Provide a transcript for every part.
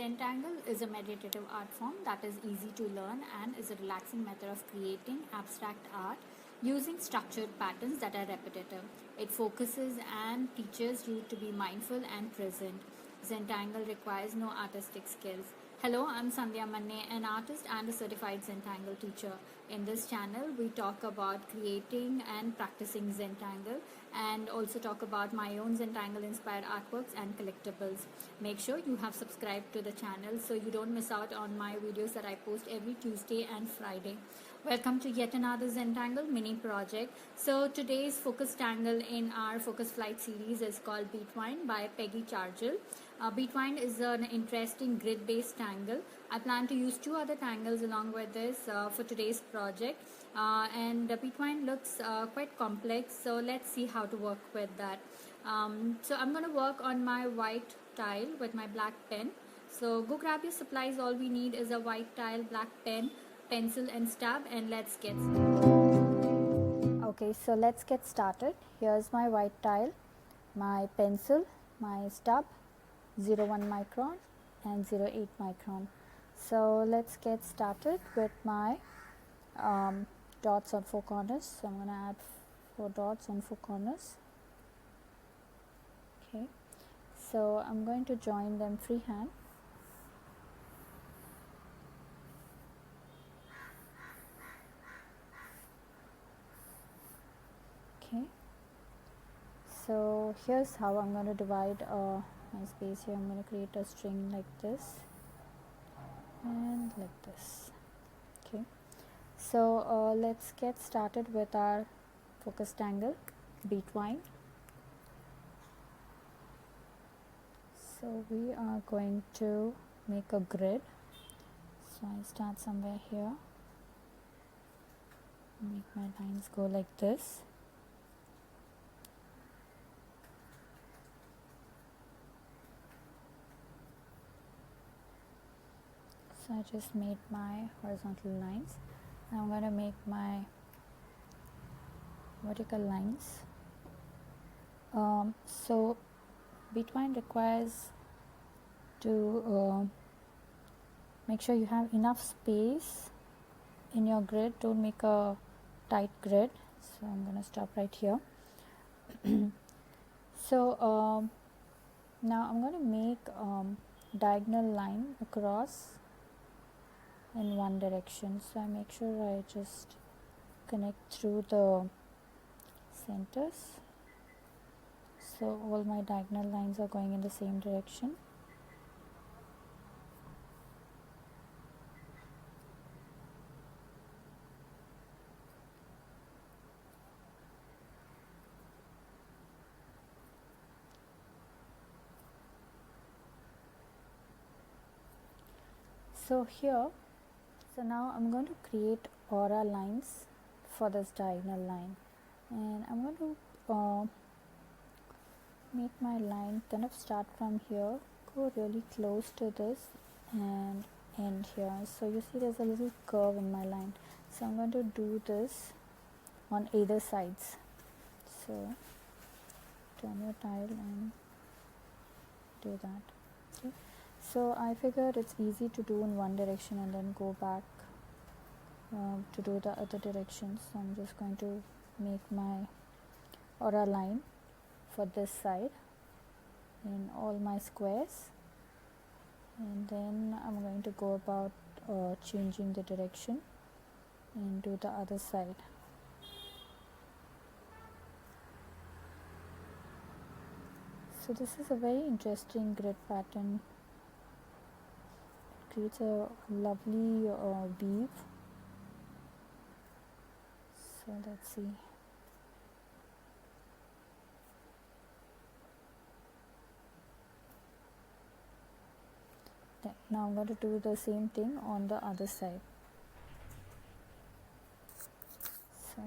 Zentangle is a meditative art form that is easy to learn and is a relaxing method of creating abstract art using structured patterns that are repetitive. It focuses and teaches you to be mindful and present. Zentangle requires no artistic skills. Hello, I'm Sandhya, an artist and a certified Zentangle teacher. In this channel, we talk about creating and practicing Zentangle and also talk about my own Zentangle inspired artworks and collectibles. Make sure you have subscribed to the channel so you don't miss out on my videos that I post every Tuesday and Friday. Welcome to yet another Zentangle mini project. So today's focus tangle in our focus flight series is called BTWINED by Peggy Chargel. BTWINED is an interesting grid-based tangle. I plan to use two other tangles along with this for today's project. And BTWINED looks quite complex, so let's see how to work with that. So I'm going to work on my white tile with my black pen. So go grab your supplies. All we need is a white tile, black pen, pencil and stub, and let's get started. Okay, so let's get started. Here's my white tile, my pencil, my stub, 0.1 micron and 0.8 micron. So let's get started with my dots on four corners. So I'm going to add 4 dots on 4 corners. Okay, so I'm going to join them freehand. Okay, so here's how I'm going to divide my space here. I'm going to create a string like this and like this. Okay, so let's get started with our focus tangle BTWINED. So we are going to make a grid. So I start somewhere here, make my lines go like this. So I just made my horizontal lines. Now I'm going to make my vertical lines. So BTWINED requires to make sure you have enough space in your grid. Don't make a tight grid. So I'm going to stop right here. So now I'm going to make diagonal line across in one direction. So I make sure I just connect through the centers. So all my diagonal lines are going in the same direction. So here, so now I'm going to create aura lines for this diagonal line, and I'm going to make my line kind of start from here, go really close to this and end here. So you see there's a little curve in my line. So I'm going to do this on either sides. So turn your tile and do that. Okay. So I figured it's easy to do in one direction and then go back to do the other direction. So I'm just going to make my aura line for this side in all my squares, and then I'm going to go about changing the direction and do the other side. So this is a very interesting grid pattern. It creates a lovely weave. So let's see. Now I'm going to do the same thing on the other side. So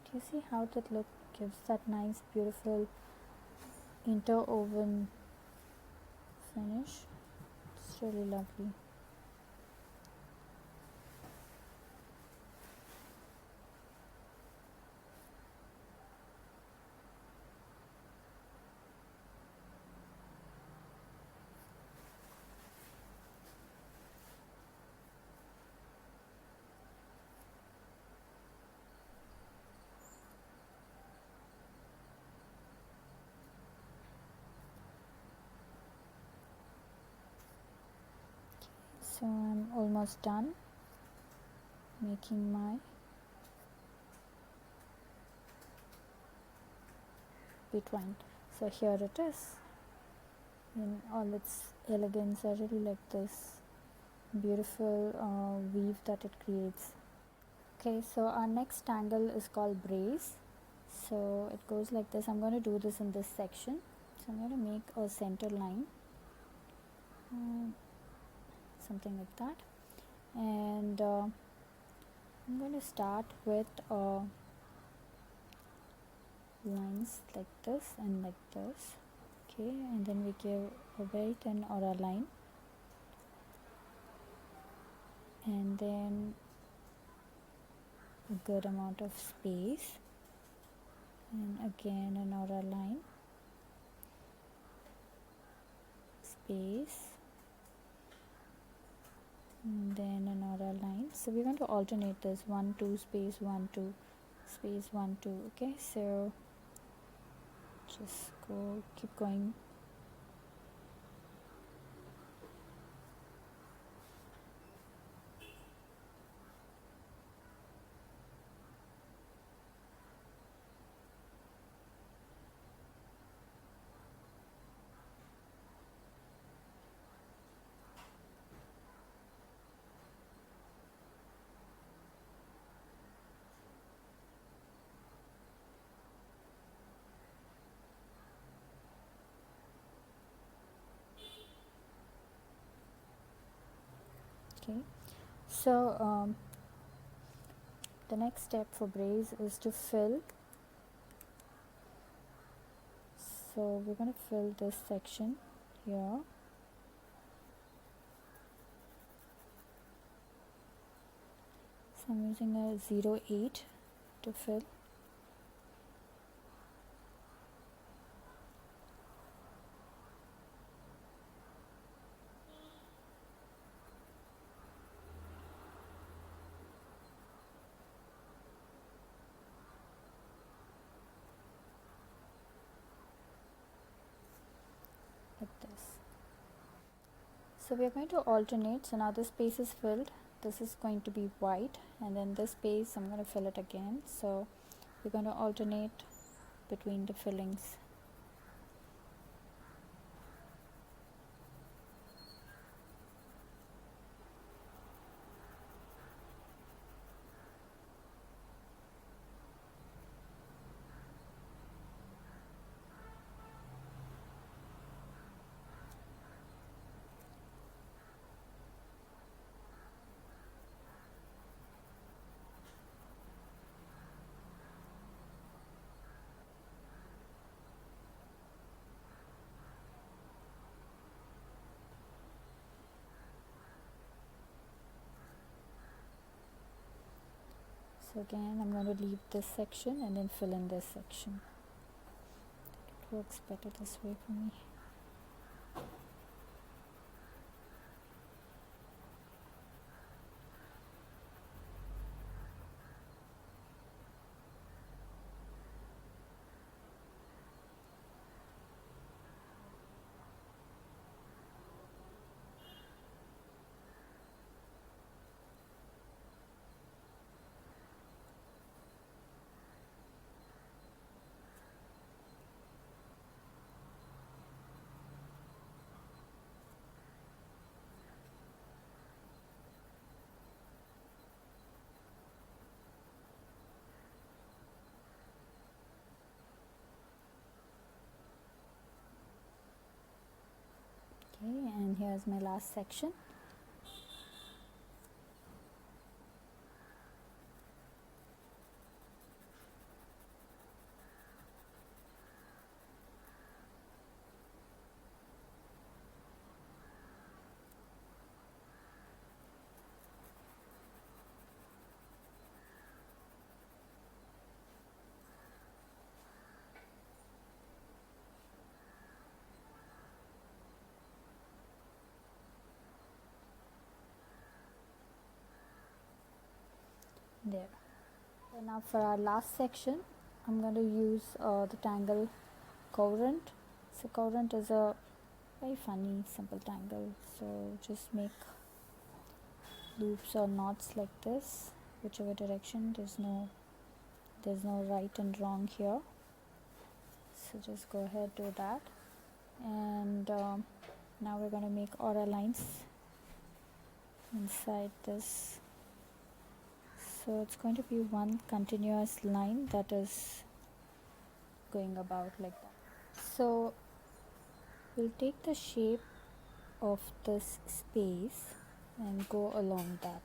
Do you see how that look gives that nice beautiful interwoven finish? It's really lovely. So I'm almost done making my betwined. So here it is in all its elegance. I really like this beautiful weave that it creates. Okay, so our next tangle is called Braze. So it goes like this. I'm going to do this in this section. So I'm going to make a center line, something like that, and I'm going to start with lines like this and like this. Okay, and then we give a very thin aura line, and then a good amount of space, and again an aura line, space, and then an aura line. So we're going to alternate this 1 2 space 1 2 space 1 2. Okay, so just keep going. Okay, so the next step for Braze is to fill. So we're going to fill this section here. So I'm using a 0.8 to fill. Like this. So we are going to alternate. So now this space is filled, this is going to be white, and then this space I'm going to fill it again. So we're going to alternate between the fillings. So again I'm going to leave this section and then fill in this section. It works better this way for me. Okay, and here's my last section. There. And now for our last section, I'm going to use the tangle Courant. So Courant is a very funny simple tangle. So just make loops or knots like this, whichever direction. There's no right and wrong here. So just go ahead, do that. And now we're going to make aura lines inside this. So it's going to be one continuous line that is going about like that. So we'll take the shape of this space and go along that.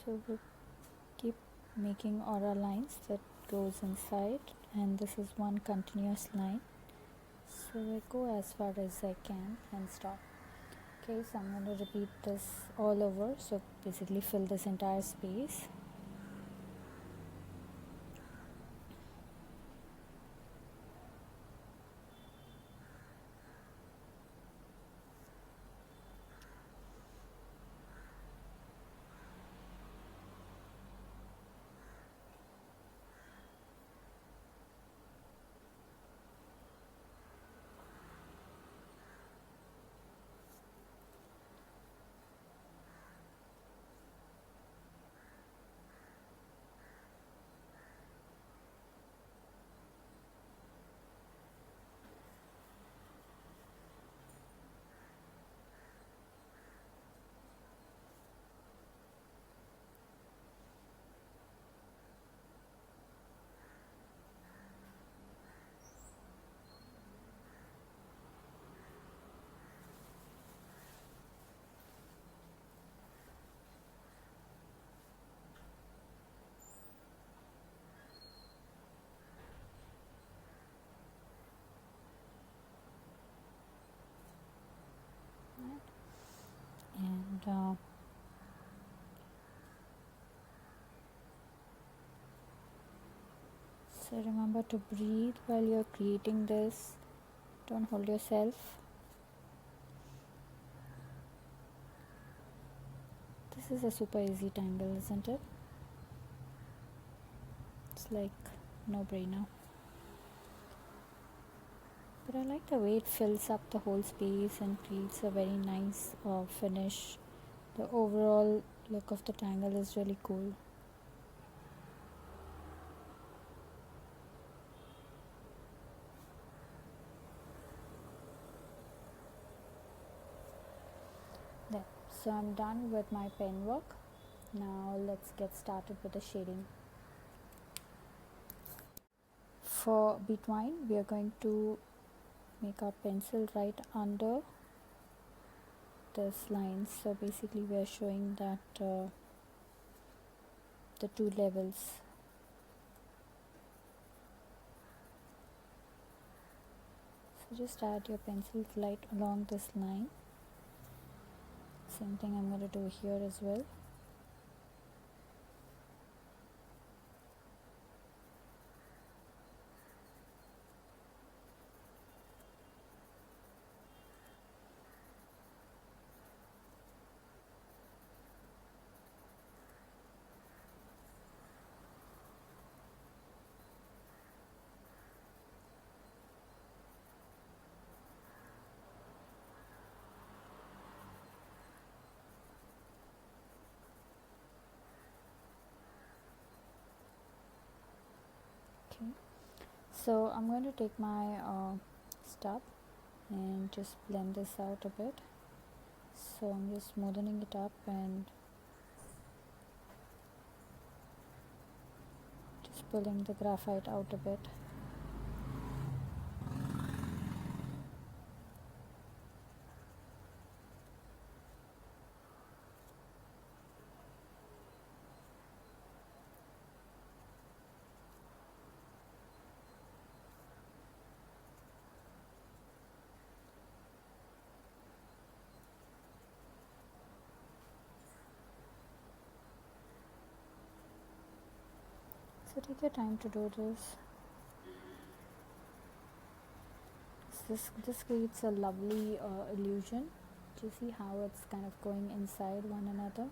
So we'll keep making aura lines that goes inside, and this is one continuous line. So I go as far as I can and stop. Okay, so I'm going to repeat this all over. So basically fill this entire space. And so remember to breathe while you're creating this. Don't hold yourself. This is a super easy tangle, isn't it? It's like no brainer. But I like the way it fills up the whole space and creates a very nice finish. The overall look of the tangle is really cool. There. So I'm done with my pen work. Now let's get started with the shading. For BTWINED, we are going to make our pencil right under this line. So basically we are showing that the two levels. So just add your pencil right along this line. Same thing I'm going to do here as well. So I'm going to take my stub and just blend this out a bit. So I'm just smoothing it up and just pulling the graphite out a bit. So take your time to do this. This creates a lovely illusion Do you see how it's kind of going inside one another?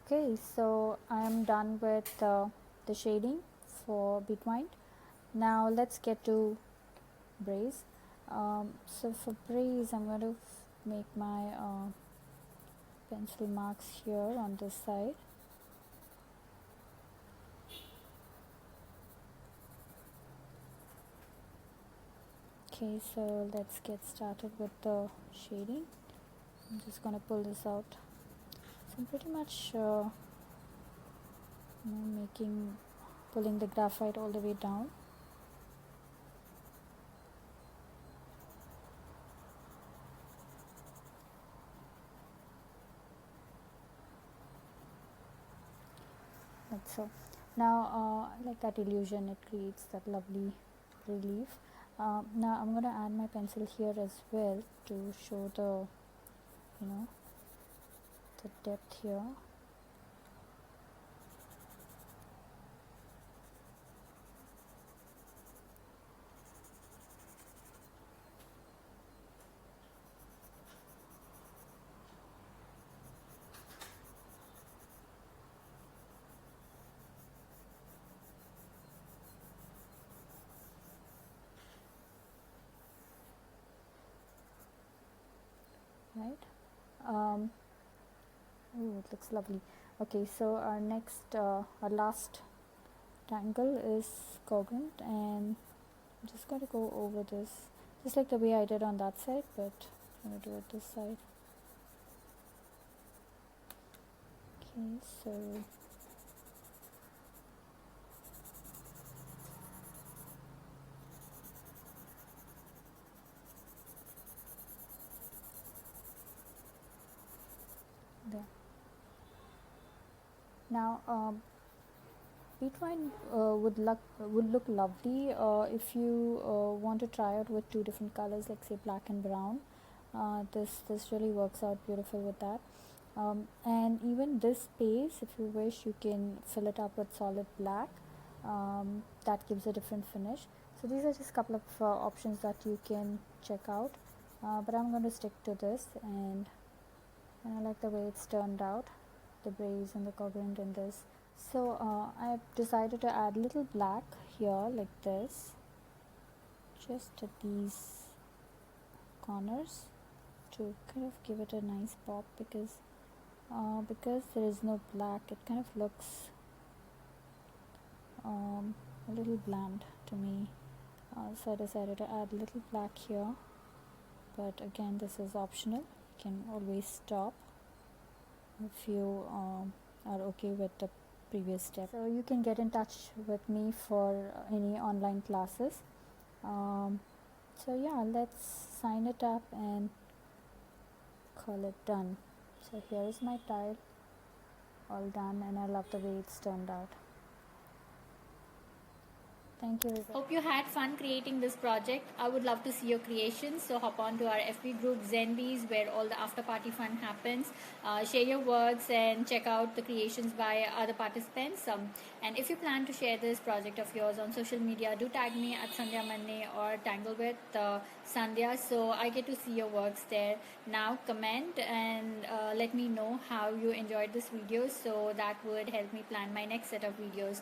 Okay, so I'm done with the shading for BTWINED. Now let's get to Braze. So for Braze, I'm going to make my pencil marks here on this side. Okay, so let's get started with the shading. I'm just going to pull this out. So I'm pretty much pulling the graphite all the way down. Like so. Now I like that illusion, it creates that lovely relief. Now I'm going to add my pencil here as well to show the the depth here. Right. Oh, it looks lovely. Okay, so our last tangle is Courant, and I'm just going to go over this just like the way I did on that side, but I'm going to do it this side. Okay, so there. Now BTWINED would look lovely if you want to try out with two different colors, like say black and brown. This really works out beautiful with that. And even this space, if you wish, you can fill it up with solid black. That gives a different finish. So these are just a couple of options that you can check out, but I'm going to stick to this, and I like the way it's turned out, the Braze and the Courant in this. So I've decided to add a little black here like this, just at these corners, to kind of give it a nice pop, because there is no black, it kind of looks a little bland to me. So I decided to add a little black here, but again, this is optional. You can always stop if you are okay with the previous step. So you can get in touch with me for any online classes. So yeah, let's sign it up and call it done. So here is my tile, all done, and I love the way it's turned out. Thank you. Hope you had fun creating this project. I would love to see your creations. So hop on to our FB group ZenBeez, where all the after party fun happens. Share your works and check out the creations by other participants. And if you plan to share this project of yours on social media, do tag me at Sandhya or Tangle with Sandhya, so I get to see your works there. Now comment and let me know how you enjoyed this video, so that would help me plan my next set of videos.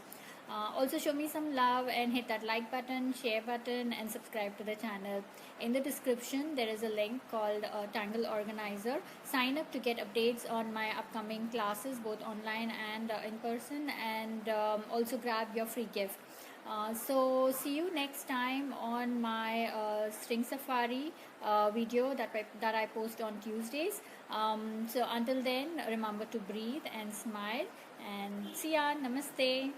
Also show me some love and hit that like button, share button, and subscribe to the channel. In the description there is a link called Tangle Organizer. Sign up to get updates on my upcoming classes, both online and in person, and also grab your free gift. So see you next time on my string safari video that I post on Tuesdays. So until then, remember to breathe and smile, and see ya. Namaste.